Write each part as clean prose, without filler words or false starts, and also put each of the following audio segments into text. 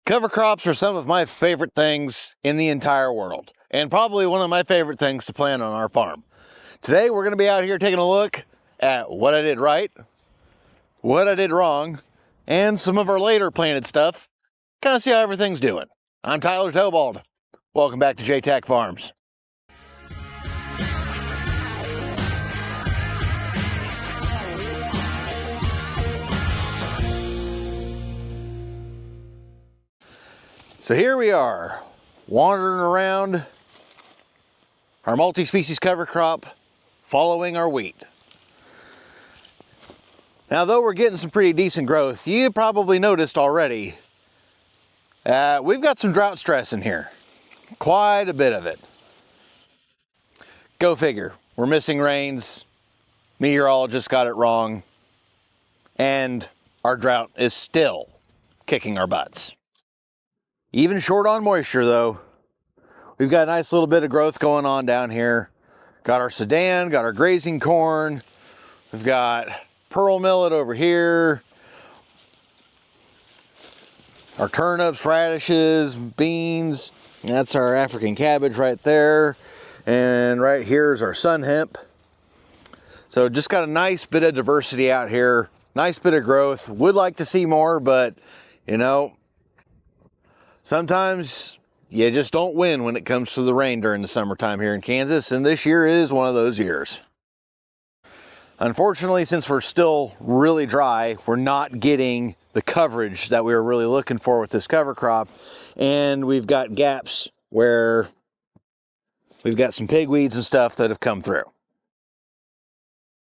Cover crops are some of my favorite things in the entire world, and probably one of my favorite things to plant on our farm. Today we're going to be out here taking a look at what I did right, what I did wrong, and some of our later planted stuff. Kind of see how everything's doing. I'm Tyler Tobald. Welcome back to JTAC Farms. So here we are, wandering around our multi-species cover crop, following our wheat. Now, though we're getting some pretty decent growth, you probably noticed already, we've got some drought stress in here. Quite a bit of it. Go figure, we're missing rains, meteorologists got it wrong, and our drought is still kicking our butts. Even short on moisture though, we've got a nice little bit of growth going on down here. Got our Sudan, got our grazing corn, we've got pearl millet over here, our turnips, radishes, beans, that's our African cabbage right there, and right here is our sun hemp. So just got a nice bit of diversity out here, nice bit of growth. Would like to see more, but you know, sometimes you just don't win when it comes to the rain during the summertime here in Kansas, and this year is one of those years. Unfortunately, since we're still really dry, we're not getting the coverage that we were really looking for with this cover crop, and we've got gaps where we've got some pigweeds and stuff that have come through.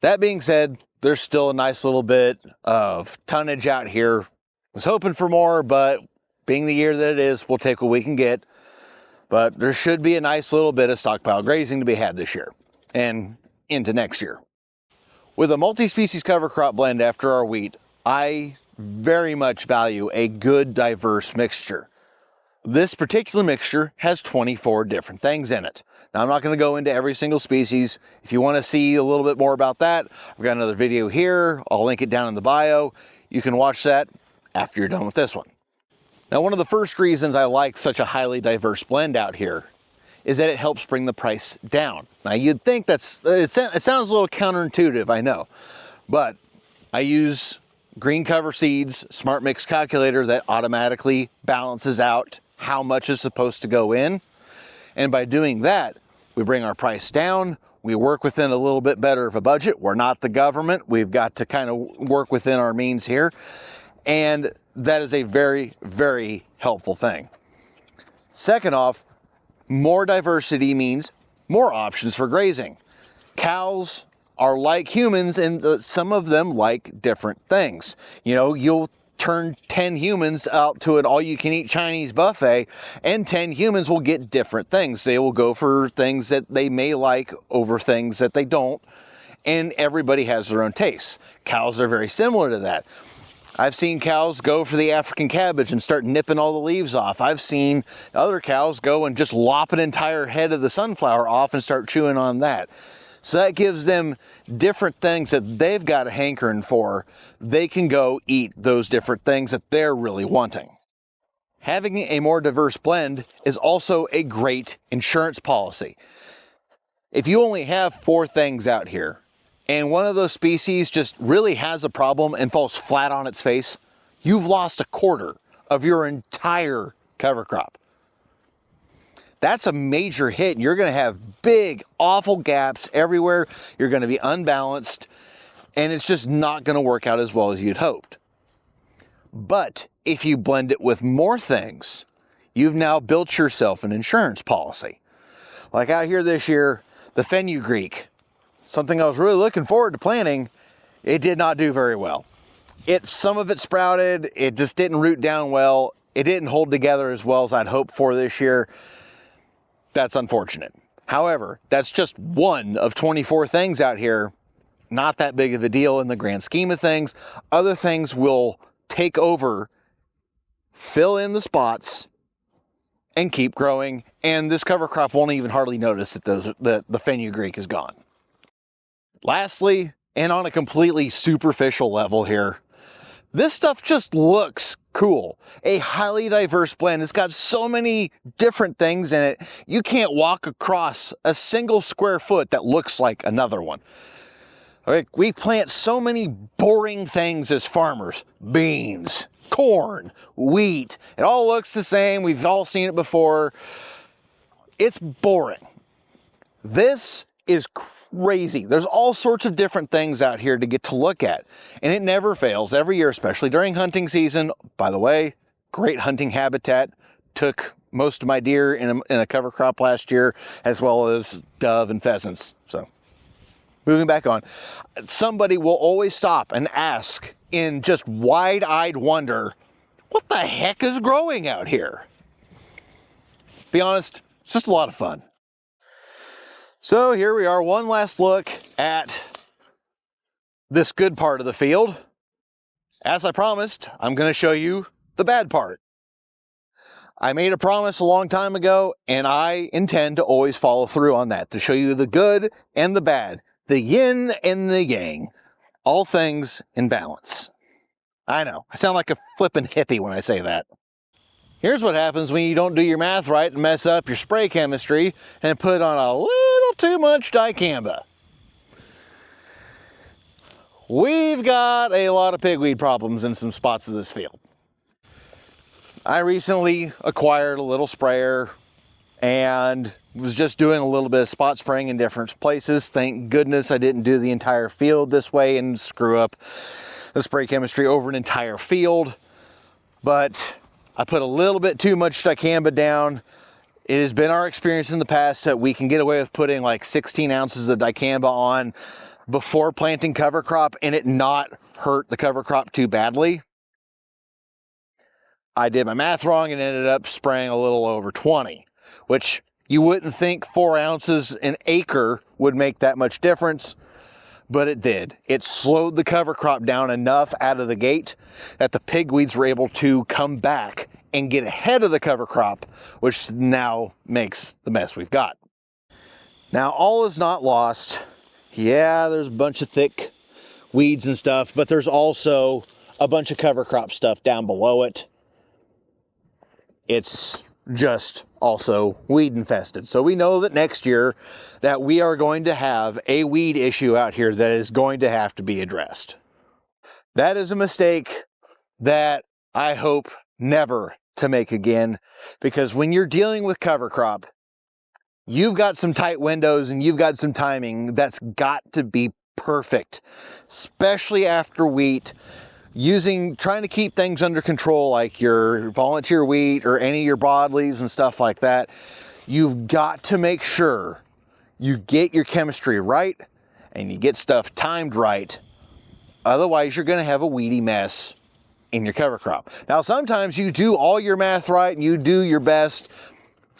That being said, there's still a nice little bit of tonnage out here. Was hoping for more, but being the year that it is, we'll take what we can get. But there should be a nice little bit of stockpile grazing to be had this year and into next year. With a multi-species cover crop blend after our wheat, I very much value a good diverse mixture. This particular mixture has 24 different things in it. Now, I'm not going to go into every single species. If you want to see a little bit more about that, I've got another video here. I'll link it down in the bio. You can watch that after you're done with this one. Now, one of the first reasons I like such a highly diverse blend out here is that it helps bring the price down. Now, you'd think it sounds a little counterintuitive, I know, but I use Green Cover Seeds Smart Mix Calculator that automatically balances out how much is supposed to go in. And by doing that, we bring our price down. We work within a little bit better of a budget. We're not the government. We've got to kind of work within our means here. And that is a very, very helpful thing. Second off, more diversity means more options for grazing. Cows are like humans, and some of them like different things. You know, you'll turn 10 humans out to an all-you-can-eat Chinese buffet, and 10 humans will get different things. They will go for things that they may like over things that they don't, and everybody has their own tastes. Cows are very similar to that. I've seen cows go for the African cabbage and start nipping all the leaves off. I've seen other cows go and just lop an entire head of the sunflower off and start chewing on that. So that gives them different things that they've got a hankering for. They can go eat those different things that they're really wanting. Having a more diverse blend is also a great insurance policy. If you only have 4 things out here, and one of those species just really has a problem and falls flat on its face, you've lost a quarter of your entire cover crop. That's a major hit, and you're going to have big, awful gaps everywhere. You're going to be unbalanced, and it's just not going to work out as well as you'd hoped. But if you blend it with more things, you've now built yourself an insurance policy. Like out here this year, the fenugreek, something I was really looking forward to planting, it did not do very well. Some of it sprouted, it just didn't root down well. It didn't hold together as well as I'd hoped for this year. That's unfortunate. However, that's just one of 24 things out here. Not that big of a deal in the grand scheme of things. Other things will take over, fill in the spots, and keep growing. And this cover crop won't even hardly notice that the fenugreek is gone. Lastly, and on a completely superficial level here, this stuff just looks cool. A highly diverse blend. It's got so many different things in it. You can't walk across a single square foot that looks like another one. Like, we plant so many boring things as farmers. Beans, corn, wheat. It all looks the same. We've all seen it before. It's boring. This is crazy. There's all sorts of different things out here to get to look at. And it never fails every year, especially during hunting season. By the way, great hunting habitat. Took most of my deer in a cover crop last year, as well as dove and pheasants. So, moving back on. Somebody will always stop and ask in just wide-eyed wonder, what the heck is growing out here? Be honest, it's just a lot of fun. So here we are, one last look at this good part of the field. As I promised, I'm going to show you the bad part. I made a promise a long time ago, and I intend to always follow through on that, to show you the good and the bad, the yin and the yang, all things in balance. I know, I sound like a flippin' hippie when I say that. Here's what happens when you don't do your math right and mess up your spray chemistry and put on a little too much dicamba. We've got a lot of pigweed problems in some spots of this field. I recently acquired a little sprayer and was just doing a little bit of spot spraying in different places. Thank goodness I didn't do the entire field this way and screw up the spray chemistry over an entire field. But I put a little bit too much dicamba down. It has been our experience in the past that we can get away with putting like 16 ounces of dicamba on before planting cover crop and it not hurt the cover crop too badly. I did my math wrong and ended up spraying a little over 20, which you wouldn't think 4 ounces an acre would make that much difference, but it did. It slowed the cover crop down enough out of the gate that the pigweeds were able to come back and get ahead of the cover crop, which now makes the mess we've got. Now, all is not lost. Yeah, there's a bunch of thick weeds and stuff, but there's also a bunch of cover crop stuff down below it. It's just also weed infested. So we know that next year that we are going to have a weed issue out here that is going to have to be addressed. That is a mistake that I hope never to make again, because when you're dealing with cover crop, you've got some tight windows and you've got some timing that's got to be perfect, especially after wheat. Trying to keep things under control, like your volunteer wheat or any of your broadleaves and stuff like that, you've got to make sure you get your chemistry right and you get stuff timed right. Otherwise, you're going to have a weedy mess in your cover crop. Now, sometimes you do all your math right and you do your best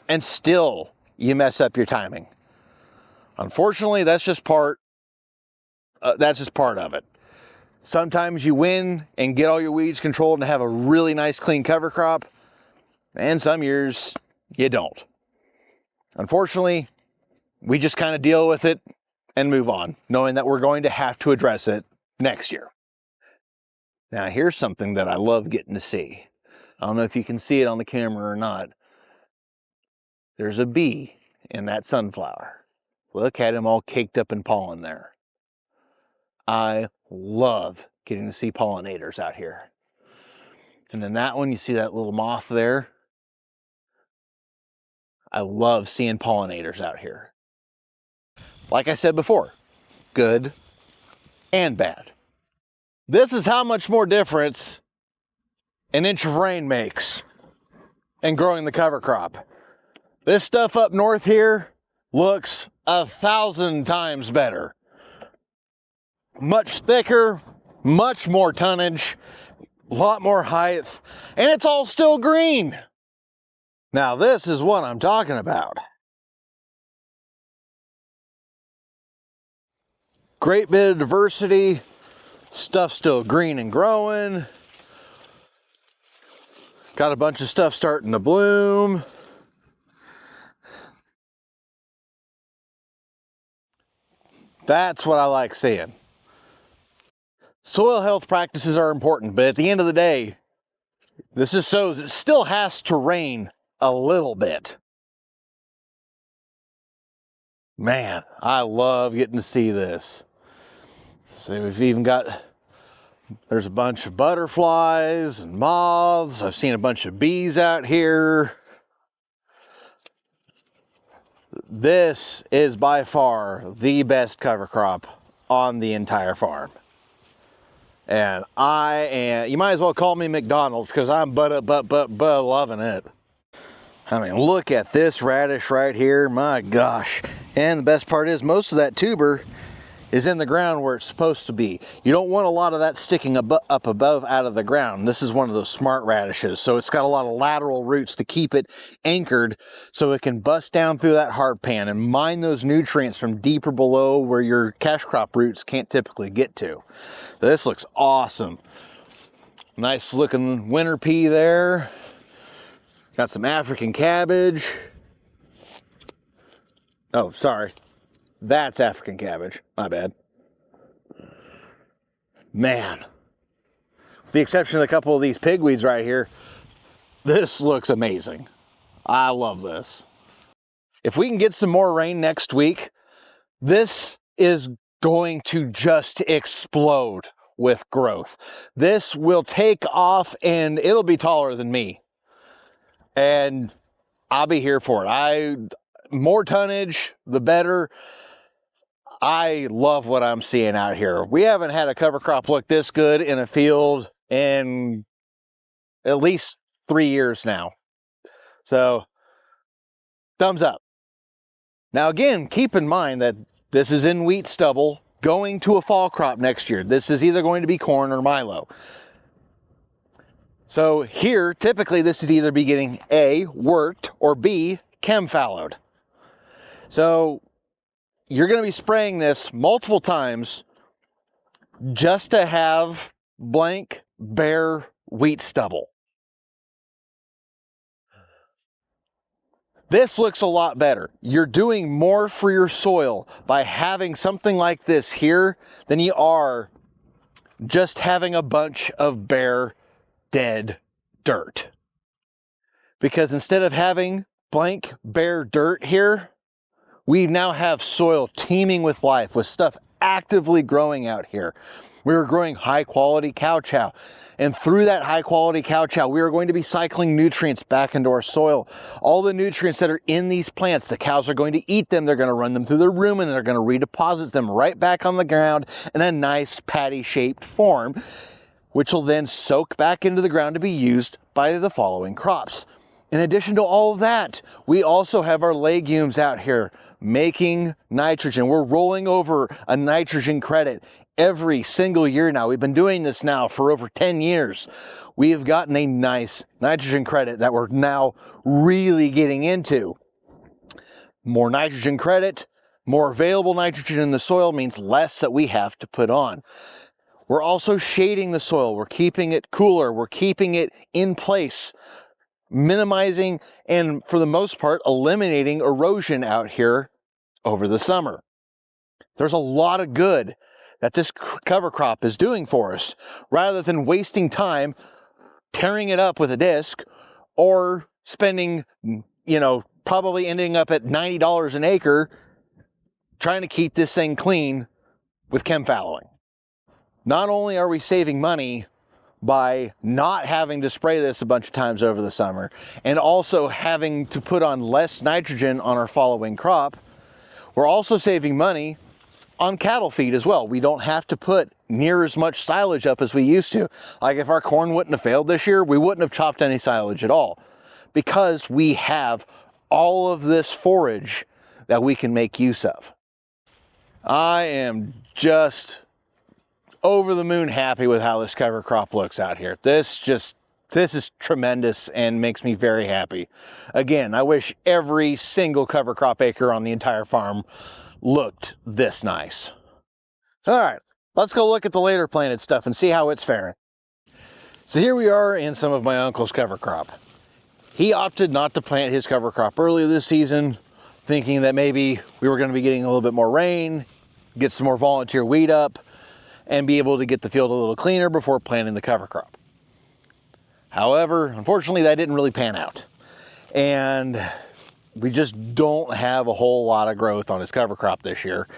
and still you mess up your timing. Unfortunately, that's just part of it. Sometimes you win and get all your weeds controlled and have a really nice clean cover crop, and some years you don't. Unfortunately, we just kind of deal with it and move on, knowing that we're going to have to address it next year. Now, here's something that I love getting to see. I don't know if you can see it on the camera or not. There's a bee in that sunflower. Look at him all caked up in pollen there. I love getting to see pollinators out here. And then that one, you see that little moth there? I love seeing pollinators out here. Like I said before, good and bad. This is how much more difference an inch of rain makes in growing the cover crop. This stuff up north here looks 1,000 times better. Much thicker, much more tonnage, a lot more height, and it's all still green. Now this is what I'm talking about. Great bit of diversity, stuff still green and growing. Got a bunch of stuff starting to bloom. That's what I like seeing. Soil health practices are important, but at the end of the day, This just shows it still has to rain a little bit. Man, I love getting to see this. See, we've even got, there's a bunch of butterflies and moths. I've seen a bunch of bees out here. This is by far the best cover crop on the entire farm. And you might as well call me McDonald's because I'm loving it. I mean, look at this radish right here, my gosh. And the best part is most of that tuber is in the ground where it's supposed to be. You don't want a lot of that sticking up above out of the ground. This is one of those smart radishes, so it's got a lot of lateral roots to keep it anchored so it can bust down through that hard pan and mine those nutrients from deeper below where your cash crop roots can't typically get to. This looks awesome. Nice looking winter pea there. Got some African cabbage. Oh, sorry. That's African cabbage. My bad. Man. With the exception of a couple of these pigweeds right here, this looks amazing. I love this. If we can get some more rain next week, this is going to just explode with growth. This will take off and it'll be taller than me. And I'll be here for it. More tonnage, the better. I love what I'm seeing out here. We haven't had a cover crop look this good in a field in at least 3 years now. So, thumbs up. Now again, keep in mind that this is in wheat stubble going to a fall crop next year. This is either going to be corn or Milo. So here, typically this would either be getting A, worked, or B, chem-fallowed. So you're going to be spraying this multiple times just to have blank, bare wheat stubble. This looks a lot better. You're doing more for your soil by having something like this here than you are just having a bunch of bare, dead dirt. Because instead of having blank, bare dirt here, we now have soil teeming with life, with stuff actively growing out here. We are growing high quality cow chow. And through that high quality cow chow, we are going to be cycling nutrients back into our soil. All the nutrients that are in these plants, the cows are going to eat them. They're going to run them through their rumen and they're going to redeposit them right back on the ground in a nice patty shaped form, which will then soak back into the ground to be used by the following crops. In addition to all of that, we also have our legumes out here making nitrogen. We're rolling over a nitrogen credit every single year now. We've been doing this now for over 10 years. We have gotten a nice nitrogen credit that we're now really getting into. More nitrogen credit, more available nitrogen in the soil means less that we have to put on. We're also shading the soil. We're keeping it cooler. We're keeping it in place, minimizing and for the most part eliminating erosion out here over the summer. There's a lot of good that this cover crop is doing for us, rather than wasting time tearing it up with a disc or spending, probably ending up at $90 an acre trying to keep this thing clean with chem-fallowing. Not only are we saving money by not having to spray this a bunch of times over the summer and also having to put on less nitrogen on our following crop, we're also saving money on cattle feed as well. We don't have to put near as much silage up as we used to. Like if our corn wouldn't have failed this year, we wouldn't have chopped any silage at all because we have all of this forage that we can make use of. I am just over the moon happy with how this cover crop looks out here. This is tremendous and makes me very happy. Again, I wish every single cover crop acre on the entire farm looked this nice. All right, let's go look at the later planted stuff and see how it's faring. So here we are in some of my uncle's cover crop. He opted not to plant his cover crop early this season, thinking that maybe we were going to be getting a little bit more rain, get some more volunteer weed up, and be able to get the field a little cleaner before planting the cover crop. However, unfortunately, that didn't really pan out. And we just don't have a whole lot of growth on his cover crop this year.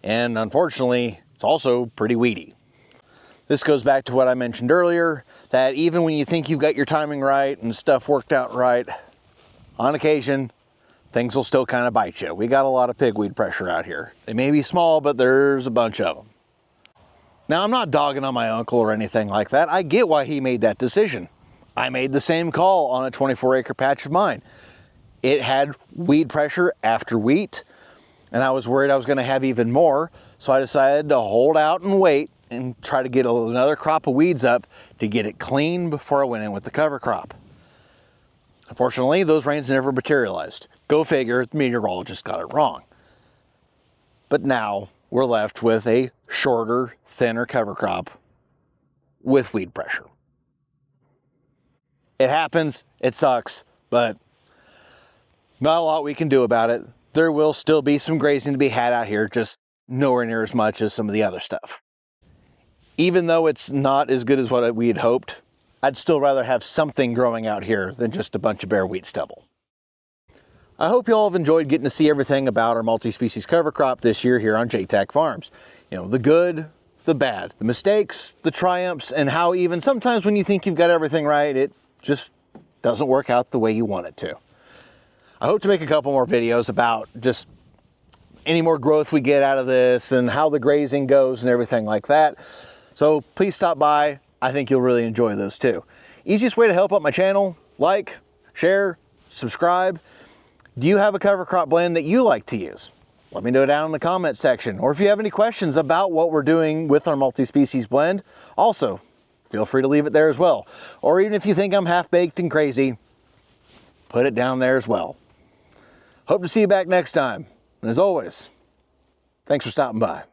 And unfortunately, it's also pretty weedy. This goes back to what I mentioned earlier, that even when you think you've got your timing right and stuff worked out right, on occasion, things will still kind of bite you. We got a lot of pigweed pressure out here. They may be small, but there's a bunch of them. Now, I'm not dogging on my uncle or anything like that. I get why he made that decision. I made the same call on a 24-acre patch of mine. It had weed pressure after wheat, and I was worried I was going to have even more, so I decided to hold out and wait and try to get another crop of weeds up to get it clean before I went in with the cover crop. Unfortunately, those rains never materialized. Go figure, the meteorologist got it wrong. But now we're left with a shorter, thinner cover crop with weed pressure. It happens, it sucks, but not a lot we can do about it. There will still be some grazing to be had out here, just nowhere near as much as some of the other stuff. Even though it's not as good as what we had hoped, I'd still rather have something growing out here than just a bunch of bare wheat stubble. I hope you all have enjoyed getting to see everything about our multi-species cover crop this year here on JTAC Farms. You know, the good, the bad, the mistakes, the triumphs, and how even sometimes when you think you've got everything right, it just doesn't work out the way you want it to. I hope to make a couple more videos about just any more growth we get out of this and how the grazing goes and everything like that. So please stop by. I think you'll really enjoy those too. Easiest way to help out my channel, like, share, subscribe. Do you have a cover crop blend that you like to use? Let me know down in the comment section. Or if you have any questions about what we're doing with our multi-species blend, also feel free to leave it there as well. Or even if you think I'm half-baked and crazy, put it down there as well. Hope to see you back next time. And as always, thanks for stopping by.